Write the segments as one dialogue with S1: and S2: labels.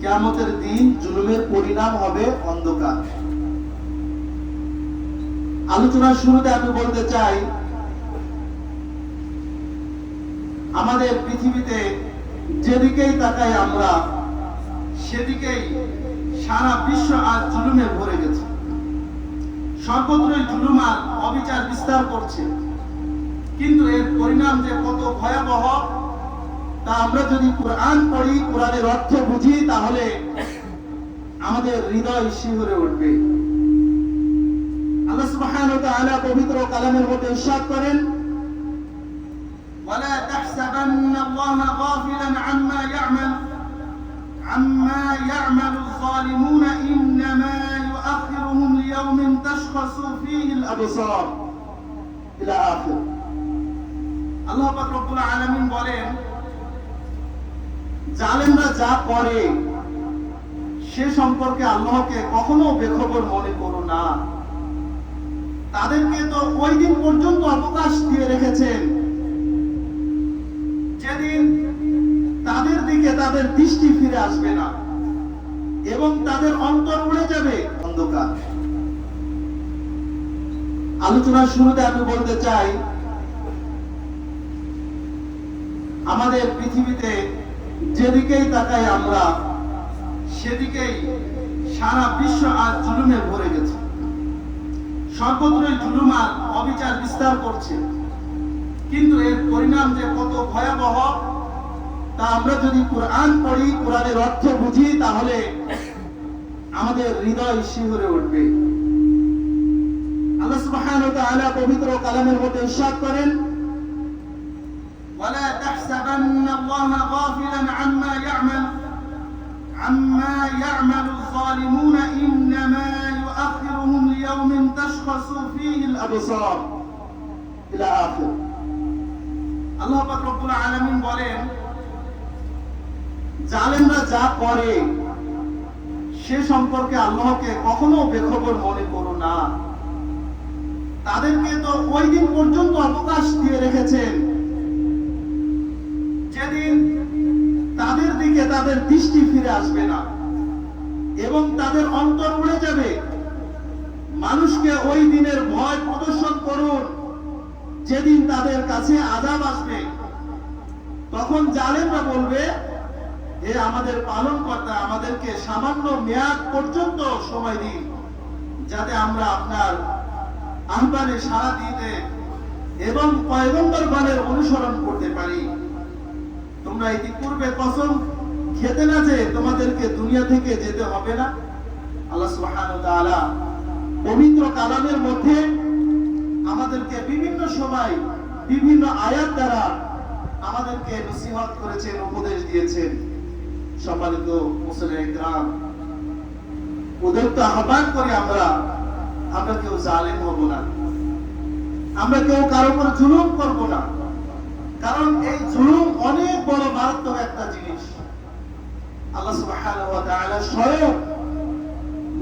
S1: কিয়ামতের দিন জুলুমের পরিণাম হবে অন্ধকার। আলোচনার শুরুতে আমি বলতে চাই, আমাদের পৃথিবীতে যেদিকেই তাকাই আমরা সেদিকেই সারা বিশ্ব আজ জুলুমে ভরে গেছে। সর্বত্রই জুলুম আর অবিচার বিস্তার করছে, কিন্তু এর পরিণাম যে কত ভয়াবহ তা আমরা যদি কোরআন পড়ি, কোরআনের অর্থ বুঝি, তাহলে আমাদের হৃদয় শিহরে উঠবে। আল্লাহ সুবহানাহু ওয়া তাআলা পবিত্র কালামের মধ্যে ইরশাদ করেন, ওয়ালা তাহসাবান্নাল্লাহা গাফিলান আম্মা ইয়া'মালুয যালিমুনা ইন্নামা ইউআখিরুহুম লিয়াওমিন তাশখাসু ফীহিল আবসার ইলা আখির। আল্লাহ পাক রব্বুল আলামিন বলেন, জালেমরা যা করে সে সম্পর্কে আল্লাহকে কখনো বেখবর মনে করো না। তাদেরকে তো ওই দিন পর্যন্ত অবকাশ দিয়ে রেখেছেন যেদিন তাদের দিকে তাদের দৃষ্টি ফিরে আসবে না এবং তাদের অন্তর উড়ে যাবে অন্ধকার। আলোচনার শুরুতে আমি বলতে চাই, আমাদের পৃথিবীতে যেদিকেই তাকাই আমরা সেদিকেই সারা বিশ্ব আজ জুলুমে ভরে গেছে। সর্বত্রই জুলুম আর অবিচার বিস্তার করছে, কিন্তু এর পরিণাম যে কত ভয়াবহ তা আমরা যদি কোরআন পড়ি, কোরআনের অর্থ বুঝি, তাহলে আমাদের হৃদয় শিহরে উঠবে। আল্লাহ সুবহানাহু ওয়া তাআলা পবিত্র কালামের মধ্যে ইরশাদ করেন, ولا تحسبن الله غافلا عما يعمل الظالمون إنما يؤخرهم ليوم تشخص فيه الأبصار إلى آخر। আল্লাহ পাক রব্বুল আলামিন বলেন, জালেমরা যা করে সে সম্পর্কে আল্লাহকে কখনো বেখবর মনে করো না। তাদেরকে তো ওই দিন পর্যন্ত অবকাশ দিয়ে রেখেছেন যেদিন তাদের দিকে তাদের দৃষ্টি ফিরে আসবে না এবং তাদের অন্তর উড়ে যাবে। মানুষকে ওই দিনের ভয় প্রদর্শন করুন যেদিন তাদের কাছে আযাব আসবে। তখন জালেমরা বলবে, হে আমাদের পালনকর্তা, আমাদেরকে সামান্য মেয়াদ পর্যন্ত সময় দিন যাতে আমরা আপনার আহ্বানে সাড়া দিতে এবং পয়গম্বরগণের অনুসরণ করতে পারি। তোমরা ইতিপূর্বে কসম খেতে না যে তোমাদেরকে দুনিয়া থেকে যেতে হবে না। আল্লাহ সুবহানাহু ওয়া তাআলা পবিত্র কালামের মধ্যে আমাদেরকে বিভিন্ন সময় বিভিন্ন আয়াত দ্বারা আমাদেরকে নসিহত করেছেন, উপদেশ দিয়েছেন। সম্মানিত মুসলিম ইকরাম, ওদেরকে আহ্বান করি আমরা কেউ জালেম হব না, আমরা কেউ কারো উপর জুলুম করব না। কারণ এই জুলুম অনেক বড় মারাত্মক একটা জিনিস। আল্লাহ সুবহানাহু ওয়া তাআলা স্বয়ং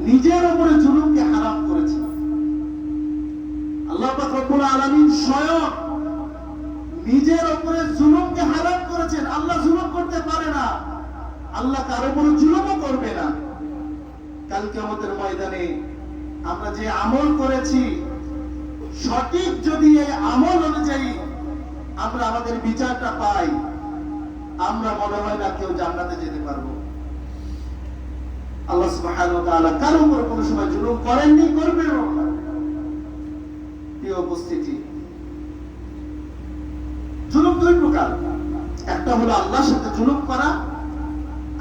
S1: নিজের উপরে জুলুমকে হারাম করেছেন। আল্লাহ পাক রব্বুল আলামিন স্বয়ং নিজের উপরে জুলুমকে হারাম করেছেন। আল্লাহ জুলুম করতে পারে না, আল্লাহ কারো উপরে জুলুমও করবে না। কাল কিয়ামতের ময়দানে আমরা যে আমল করেছি, সঠিক যদি এই আমল অনুযায়ী আমরা আমাদের বিচারটা পাই, আমরা মনে হয় না কেউ জান্নাতে যেতে পারবো। আল্লাহ সুবহানাহু ওয়া তাআলা কারো উপর কোনো সময় জুলুম করেননি, করবেনও না। প্রিয় উপস্থিতি, জুলুম দুই প্রকার। একটা হলো আল্লাহর সাথে জুলুম করা,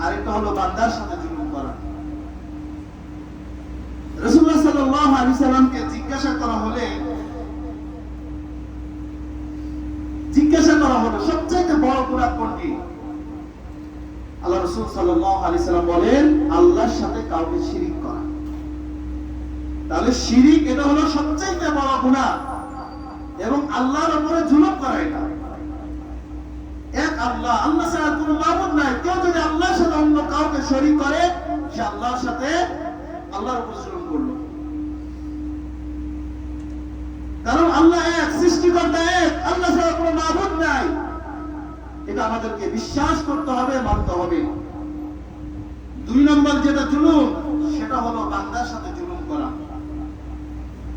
S1: আরেকটা হলো বান্দার সাথে জুলুম করা। রাসূলুল্লাহ সাল্লাল্লাহু আলাইহি সাল্লামকে জিজ্ঞাসা করা হলো সবচেয়ে বড় অপরাধ কোনটি? আল্লাহ রাসূল সাল্লাল্লাহু আলাইহি সাল্লাম বলেন, আল্লাহর সাথে কাউকে শিরিক করা। তাহলে শিরিক এটা হলো সবচেয়ে বড় গুনাহ এবং আল্লাহর উপরে জুলুম করা। এটা এক আল্লাহ, আল্লাহ ছাড়া কোনো মাবুদ নাই। কেউ যদি আল্লাহর সাথে অন্য কাউকে শরীক করে, সে আল্লাহর সাথে আল্লাহর উপর জুলুম করলো। কারণ আল্লাহ এক, সৃষ্টিকর্তা এক, আল্লাহ ছাড়া কোনো মাবুদ নাই। এটা আমাদেরকে বিশ্বাস করতে হবে, মানতে হবে। দুই যেটা জুলুম, সেটা হলো বান্দার সাথে জুলুম করা।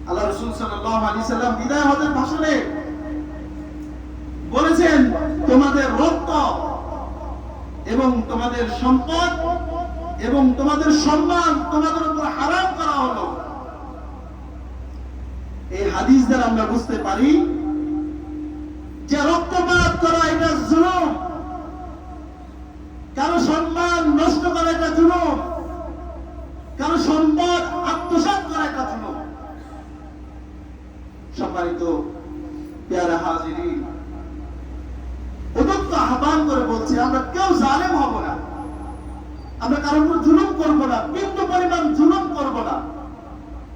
S1: আল্লাহ রাসূল সাল্লাল্লাহু আলাইহি সাল্লাম বিদায় হজের ভাষণে বলেছেন, তোমাদের রক্ত এবং তোমাদের সম্পদ এবং তোমাদের সম্মান তোমাদের উপর হারাম করা হলো। এই হাদিস দ্বারা আমরা বুঝতে পারি যে রক্তপাত করা এটা জুলুম, কারো সম্মান নষ্ট করা এটা জুলুম, কারো সম্পদ আত্মসাৎ করা এটা জুলুম। সম্মানিত পেয়ারা হাজিরিন, উদ্যত আহ্বান করে বলছি, আমরা কেউ জালেম হব না, আমরা কারোর উপর জুলুম করব না, বিন্দু পরিমাণ জুলুম করব না,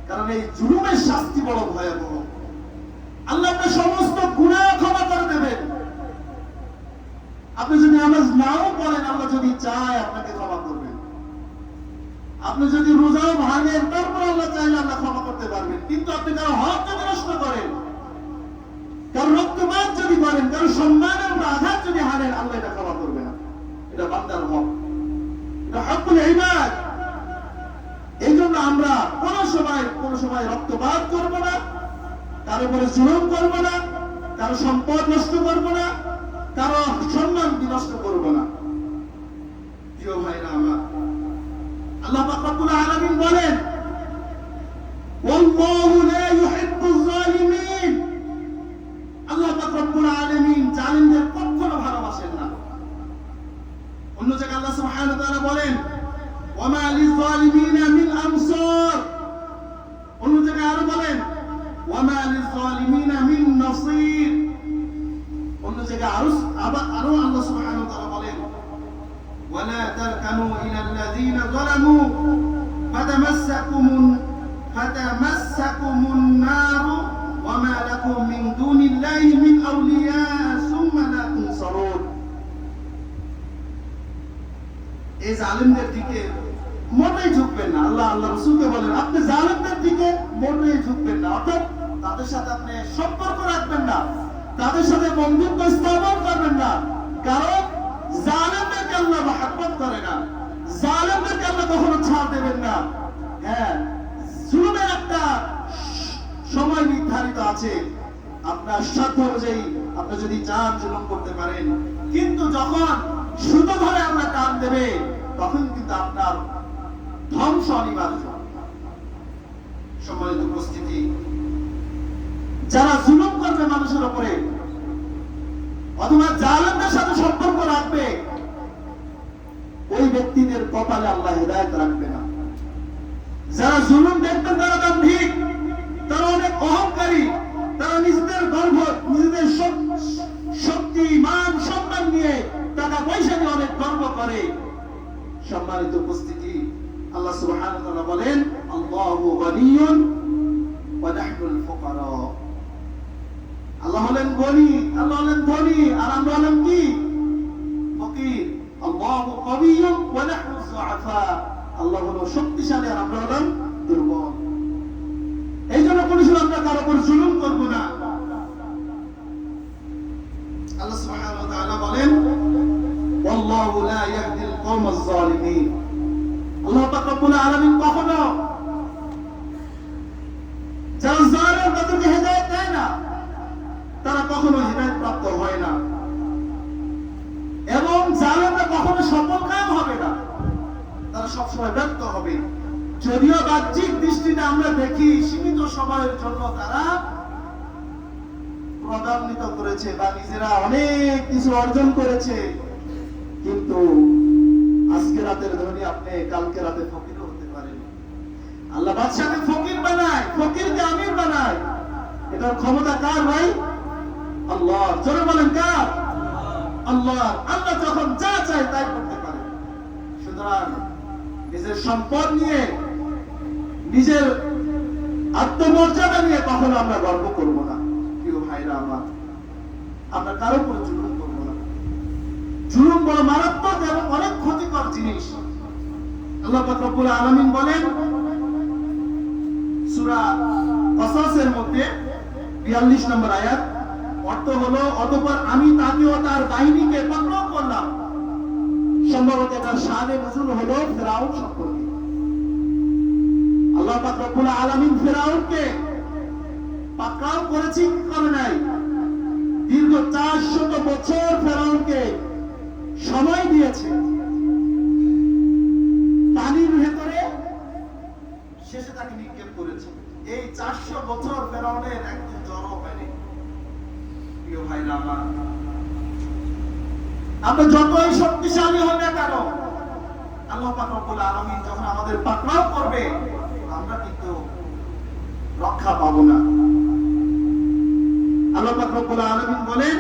S1: কারণ এই জুলুমের শাস্তি বড় ভয়াবহ। আল্লাহ আপনার সমস্ত গুনাহ ক্ষমা করে দেবেন। আপনি যদি নামাজ নাও পড়েন, আল্লাহ যদি চায় আপনাকে ক্ষমা করবেন। আপনি যদি রোজাও ভাঙেন, তারপর আল্লাহ চাইলে আল্লাহ ক্ষমা করতে পারবেন। কিন্তু আপনি কারো হক যদি নষ্ট করেন, কারো রক্তপাত যদি করেন, কারো সম্মানের উপর আঘাত যদি হানেন, আল্লাহ এটা ক্ষমা করবে না। এটা বান্দার হক, এটা হকুল ইবাদ। এই জন্য আমরা কোন সময় রক্তপাত করব না, কারো উপরে জুলুম করব না, কারো সম্পদ নষ্ট করব না, কারো সম্মান বিনষ্ট করব না। প্রিয় ভাইরা আমার, আল্লাহ পাক রব্বুল আলামিন বলেন, ওয়াল্লাহু লা ইউহিব্বুয যালিমিন। আল্লাহ পাক রব্বুল আলামিন জালিমদের কখনো ভালোবাসেন না। অন্য জায়গায় আল্লাহ সুবহানাহু ওয়া তাআলা বলেন, ওয়ামা লিয-যালিমিনা মিন আনসার। অন্য জায়গায় আরো বলেন, ওয়ামা লিয-যালিমিনা মিন নাসীর। অন্য জায়গায় আরো আল্লাহ সুবহানাহু ওয়া তাআলা বলেন, ওয়ালা তারকানু ইলাল্লাযীনা যালামু ফাতামাসসাকুমুন নারু ওয়ামা লাকুম মিন দুনিল্লাহি মিন আউলিয়া সুম্মা লা তুনসারুন। এই জালিমদের দিকে মোটেই ঝুঁকবেন না। আল্লাহ রাসূলকে বলেন, আপনি জালিমদের দিকে মোটেই ঝুঁকবেন না, অর্থাৎ তাদের সাথে আপনি সম্পর্ক রাখবেন না, তাদের সাথে বন্ধুত্ব স্থাপন করবেন না, কারণ জালিমদেরকে আল্লাহ মহব্বত করে না, জালিমদেরকে আল্লাহ কখনো ছাড় দেবেন না। হ্যাঁ, জুলুমের একটা সময় নির্ধারিত আছে, আপনার সাধ্য অনুযায়ী আপনি যদি চান জুলুম করতে পারেন, কিন্তু যখন সুতো ধরে আমরা টান দেবে, তখন কিন্তু আপনার ধ্বংস অনিবার্য। সম্মানিত উপস্থিতি, যারা জুলুম করবে মানুষের উপরে অথবা জালিমদের সাথে সম্পর্ক রাখবে, ওই ব্যক্তিদের কপালে আল্লাহ হিদায়াত রাখবে না। যারা জুলুম দেখবেন, তারা দাম্ভিক, তারা অনেক অহংকারী, তারা নিজেদের গর্ব, নিজেদের শক্তি, মান, সম্মান নিয়ে, টাকা পয়সা নিয়ে অনেক গর্ব করে। সম্মানিত উপস্থিতি, আল্লাহ সুবহানাহু ওয়া তাআলা বলেন, আল্লাহু গনিয়্যুন ওয়া নাহনুল ফুকারা। আল্লাহ হলেন গনি, আল্লাহ হলেন ধনী, আর আমরা হলাম কি? ফকির। আল্লাহু কাবিয়্যুন ওয়া নাহনু যুআফা। আল্লাহ হলো শক্তিশালী, আর আমরা হলাম দুর্বল। এই জন্য কোনো সময় আমরা কারো উপর জুলুম করব না। আল্লাহ সুবহানাহু ওয়া তাআলা বলেন, ওয়াল্লাহু লা ইয়াহদিল কওমাজ যালিমিন। আল্লাহ পাক রব্বুল আলামিন কখনো যারা জালিম তাদেরকে হেদায়েত দেয় না, তারা কখনো হিদায়াত প্রাপ্ত হয় না, এবং জালিমরা কখনো সফলকাম হবে না, তারা সবসময় ব্যর্থ হবে। যদিও বাহ্যিক দৃষ্টিতে আমরা দেখি সীমিত সময়ের জন্য তারা প্রদান্বিত করেছে বা নিজেরা অনেক কিছু অর্জন করেছে, কিন্তু আজকে রাতের ধনী আপনি কালকে রাতে ফকির হতে পারেন। আল্লাহ বাদশাকে ফকির বানায়, ফকিরকে আমির বানায়। এটার ক্ষমতা কার ভাই? আল্লাহ। জোরে বলেন কার? আল্লাহ। আল্লাহ যখন যা চায় তাই করতে পারে। সুতরাং নিজের সম্পদ নিয়ে, নিজের আত্মমর্যাদা নিয়ে কখনো আমরা গর্ব করবো না। প্রিয় ভাইরা আমার, আমরা কারো উপরে জুলুম করবো না। জুলুম বড় মারাত্মক এবং অনেক ক্ষতিকর জিনিস। আল্লাহ পাক রব্বুল আলামিন বলেন সূরা কসসের মধ্যে 42 নম্বর আয়াত, অর্থ হলো, অতঃপর আমি তাকে ও তার বাহিনীকে পতন করলাম, সম্ভবত এটা শানে নজুল হলো ফেরাউন সম্পর্কে। আল্লাহ পাক রব্বুল আলামিন ফেরাউনকে পাকড়াও করেছে কি করে নাই? দীর্ঘ 400 বছর ফেরাউনকে সময় দিয়েছে পানির ভেতরে, শেষে তাকে নিক্ষেপ করেছে। এই 400 বছর ফেরাউনের একদিন জড়ো হয়নি। প্রিয় ভাইরা আমার, আমরা যতই শক্তিশালী হই না কেন, আল্লাহ পাক রব্বুল আলামিন যখন আমাদের পাকড়াও করবে, আমরা কিন্তু রক্ষা পাবো না। আল্লাহ পাক রব্বুল আলামিন বলেন,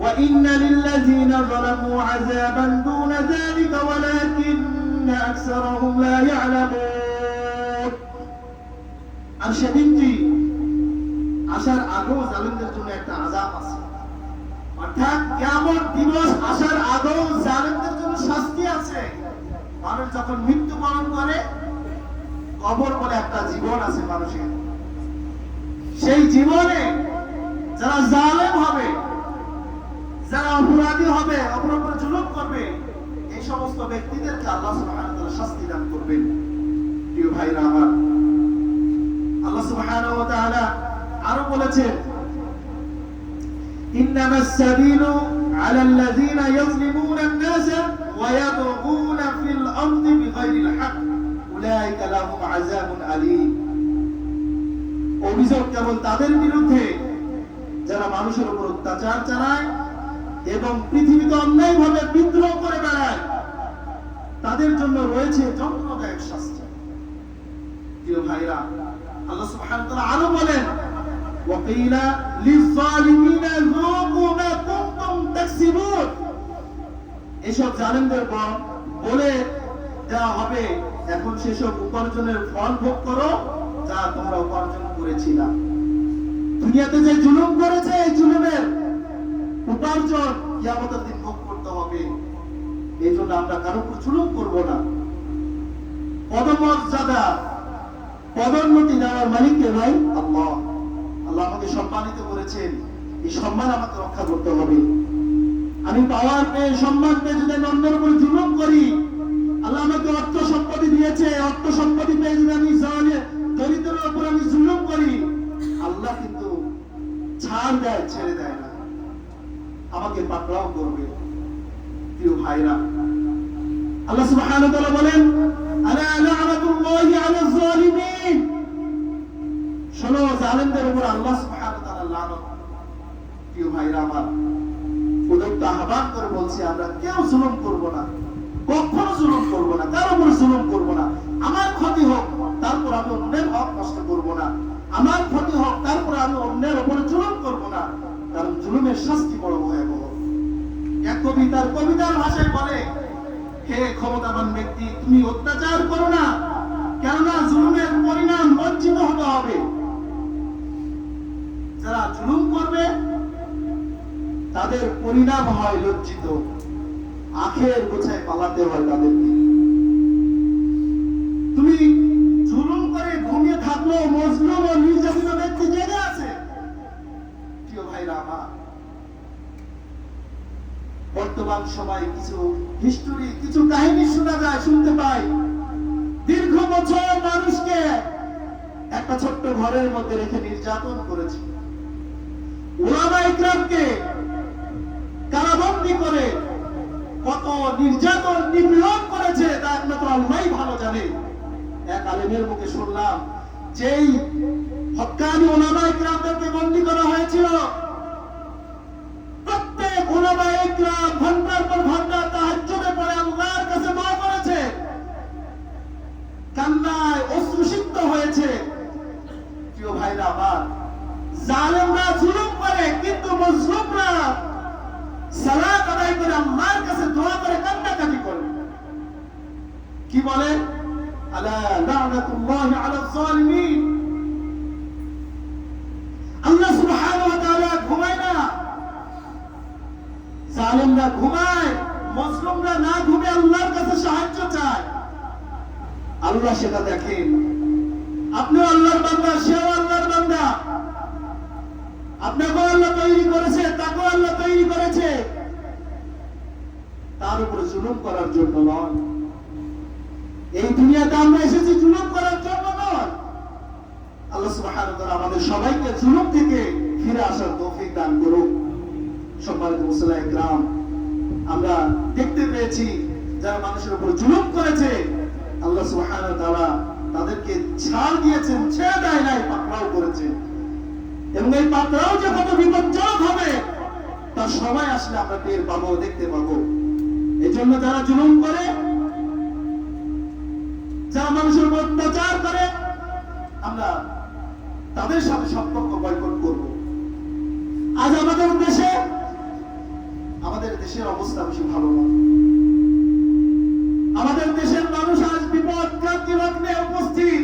S1: ওয়া ইন্না লিল্লাযীনা যালামু আযাবান দুনা যালিকা ওয়ালাকিন্না আকসারাহুম লা ইয়ালামুন। আর সেদিনটি আসার আগেও জালিমদের জন্য একটা আযাব আছে, অর্থাৎ কিয়ামত দিবস আসার আগেও জালিমদের জন্য শাস্তি আছে। মানুষ যখন মৃত্যুবরণ করে, কবর বলে একটা জীবন আছে মানুষের, সেই জীবনে যারা জালেম হবে, যারা অপরাধী হবে, অপরাধ করে জুলুম করবে, এই সমস্ত ব্যক্তিদেরকে আল্লাহ সুবহানাহু ওয়া তাআলা শাস্তি দান করবেন। প্রিয় ভাইরা আমার, আল্লাহ সুবহানাহু ওয়া তাআলা আরো বলেছেন, ইন্নামাস সাবিলু আলাল্লাযীনা ইয়াযলিমুনা আন-নাস ওয়া ইয়াবগুনা ফিল আরদি বিগাইরিল হক উলাইকা লাহুম আযাবুন আলীম। অভিযোগ কেবল তাদের বিরুদ্ধে যারা মানুষের উপর অত্যাচার চালায় এবং পৃথিবীতে অন্যায়ভাবে বিদ্রোহ করে বেড়ায়, তাদের জন্য রয়েছে যন্ত্রণাদায়ক শাস্তি। প্রিয় ভাইরা, আল্লাহ সুবহানাহু ওয়া তাআলা আরো বলেন, ওয়াকিলা লিয-যালিমিনা যুকু মা কুনতুম তাকসিবুন। এসব জালিমদের বলে দেওয়া হবে, এখন সেসব উপার্জনের ফল ভোগ করো যা তোমরা উপার্জন করেছিলা। দুনিয়াতে যে জুলুম করেছে, এই জুলুমের উপার্জন কিয়ামতের দিন ভোগ করতে হবে। এই জন্য আমরা কারো উপর জুলুম করবো না। পদমর্যাদা, পদোন্নতি দেওয়ার মালিক কে ভাই? আল্লাহ। আল্লাহ আমাকে সম্মানিত করেছেন, এই সম্মান আমাকে রক্ষা করতে হবে। আমি পাওয়ার পেয়ে, সম্মান পেয়ে যদি অন্যের উপর জুলুম করি, আল্লাহ আমাকে অর্থ সম্পত্তি দিয়েছে, অর্থ সম্পত্তি পেয়ে যদি আমি দরিদ্রের উপর আমি জুলুম করি, আল্লাহ কিন্তু ছাড় দেয়, ছেড়ে দেয় না, আমাকে পাকড়াও করবে। প্রিয় ভাইরা, আল্লাহ সুবহানাহু ওয়া তাআলা বলেন, আলা লা'নাতুল্লাহি আলাল যালিমিন। শোনো, জালিমদের উপর আল্লাহ সুবহানাহু ওয়া তাআলার লানত। প্রিয় ভাইরা আমার, উদাত্ত আহ্বান করে বলছি, আমরা কেউ জুলুম করব না, কখনো জুলুম করব না, কারো উপর জুলুম করব না। আমার ক্ষতি হোক, তারপর আমি অন্যের হক নষ্ট করব না। আমার ক্ষতি হোক, তারপর আমি অন্যের উপরে জুলুম করব না, কারণ জুলুমের শাস্তি বড় ভয়াবহ। এক কবি তার কবিতার ভাষায় বলে, হে ক্ষমতাবান ব্যক্তি, তুমি অত্যাচার করো না, কেননা জুলুমের পরিণাম লজ্জিত হতে হবে। যারা জুলুম করবে তাদের পরিণাম হয় লজ্জিত, আখের গোছায় পালাতে হয় তাদেরকে। তুমি জুলুম করে ঘুমিয়ে থাকলো, মজলুম ও নির্যাতিত ব্যক্তি জেগে আছে। প্রিয় ভাইরা আমার, বর্তমান সময়ে কিছু হিস্টোরি, কিছু কাহিনী শোনা যায়, শুনতে পাই। দীর্ঘ বছর মানুষকে একটা ছোট্ট ঘরের মধ্যে রেখে নির্যাতন করেছে, উলামা ইকরামকে কারাবন্দী করে কত নির্যাতন নিপীড়ন করেছে, তা একমাত্র আল্লাহই ভালো জানে। এক আলেমের মুখে শুনলাম, যেই হক্কানি উলামা ইকরামদেরকে বন্দী করা হয়েছিল, প্রত্যেক উলামা ইকরাম ঘন্টার পর ঘন্টা তাহাজ্জুদে পড়ে আল্লাহর কাছে দোয়া করেছে, কান্নায় অশ্রুসিক্ত হয়েছে। প্রিয় ভাইরা আমার, জালেমরা জুলুম করে, কিন্তু মজলুমরা সালাত আদায় করে আল্লাহর কাছে দোয়া করে কান্নাকাটি করে। কি বলে? আলা লা'নাতুল্লাহি আলাল যালিমিন। আল্লাহ সুবহানাহু ওয়া তাআলা ঘুমায় না, জালেমরা ঘুমায়, মজলুমরা না ঘুমে আল্লাহর কাছে সাহায্য চায়। আল্লাহ সেটা দেখেন। আপনিও আল্লাহর বান্দা, সেও আল্লাহর বান্দা। আপনাকেও আল্লাহ তৈরি করেছে, তাকেও আল্লাহ তৈরি করেছে। তার উপরে জুলুম করার জন্য নয়। এই দুনিয়াতে আমরা এসেছি জুলুম করার জন্য নয়। আল্লাহ সুবহানাহু ওয়া তাআলা আমাদের সবাইকে জুলুম থেকে ফিরে আসার তৌফিক দান করুন। সম্মানিত মুসলিম ইকরাম, আমরা দেখতে পেয়েছি যারা মানুষের উপর জুলুম করেছে আল্লাহ সুবহানাহু ওয়া তাআলা তাদেরকে ছাড় দিয়েছেন, ছেড়ে দেয় নাই, পাকড়াও করেছেন। এবং এই পাকড়াও যে কত বিপজ্জনক হবে তার সময় আসলে আমরা টের পাবো, দেখতে পাবো। এই জন্য যারা জুলুম করে, যারা মানুষের উপর অত্যাচার করে, আমরা তাদের সাথে সম্পর্ক বয়কট করব। আজ আমাদের দেশের অবস্থা বেশি ভালো না। আমাদের দেশের মানুষ আজ বিপদগ্রস্ত লগ্নে উপস্থিত।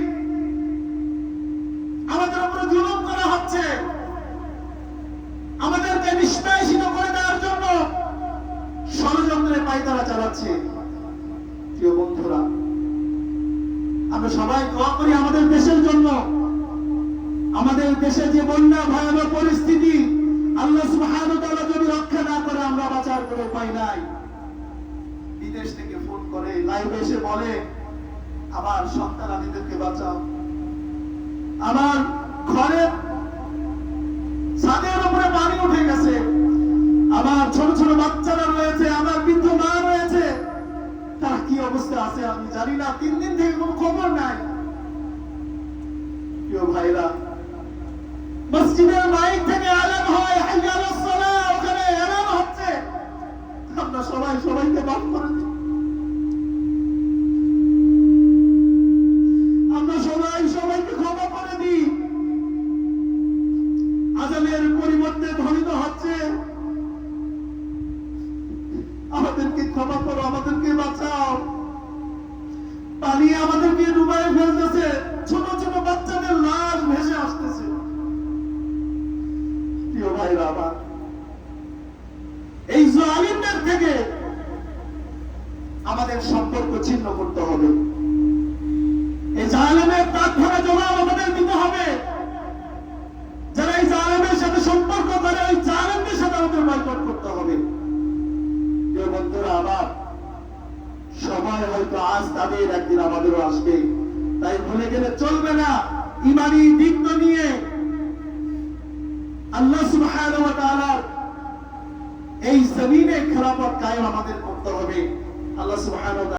S1: আমাদের উপরে জুলুম করা হচ্ছে, আমাদেরকে নিষ্পেষিত করে দেওয়ার জন্য ষড়যন্ত্রের পায়তারা চালাচ্ছে। প্রিয় বন্ধুরা, আমরা সবাই দোয়া করি আমাদের দেশের জন্য। আমাদের দেশে যে বন্যা ভয়াবহ পরিস্থিতি, আল্লাহ সুবহানাহু ওয়া তাআলা যদি রক্ষা না করে আমরা বাঁচার কোনো উপায় নাই। বিদেশ থেকে ফোন করে লাইভে এসে বলে, আমার সন্তানাদিদেরকে বাঁচাও, আমার ঘরের ছাদের উপরে পানি উঠে গেছে, আমার ছোট ছোট বাচ্চারা রয়েছে, আমার বৃদ্ধ মা রয়েছে, তারা কি অবস্থা আছে আমি জানি না, 3 দিন থেকে কোনো খবর নাই। প্রিয় ভাইরা, মসজিদের মাইক থেকে আযান হয়, হাইয়া আলাস সালাহ, ওখানে এলান হচ্ছে, আমরা সবাই সবাইকে মাফ করে দিই। আমরা সবাই সবাইকে ক্ষমা করে দিই। আযানের পরিবর্তে ধ্বনিত হচ্ছে, আমাদেরকে ক্ষমা করো, আমাদেরকে বাঁচাও। পানি আমাদেরকে ডুবাই ফেলতেছে, ছোট ছোট বাচ্চাদের লাশ ভেসে আসতেছে। প্রিয় ভাইরা আমার, এই জালিমদের থেকে আমাদের সম্পর্ক ছিন্ন করতে হবে। এই জালিমের প্রার্থনা জবাব আমাদের দিতে হবে। যারা এই জালিমের সাথে সম্পর্ক করে, ওই জালিমদের সাথে আমাদের বয়কট করতে হবে। প্রিয় বন্ধুরা আমার, সময় হয়তো আজ তাদের, একদিন আমাদেরও আসবে, তাই ভুলে গেলে চলবে না। ইমানি দিক নিয়ে আল্লাহ সুবহানাহু ওয়া তাআলা এই জমিনে খেলাফত কায়েম আমাদের করতে হবে। আল্লাহ সুবহানাহু ওয়া তাআলা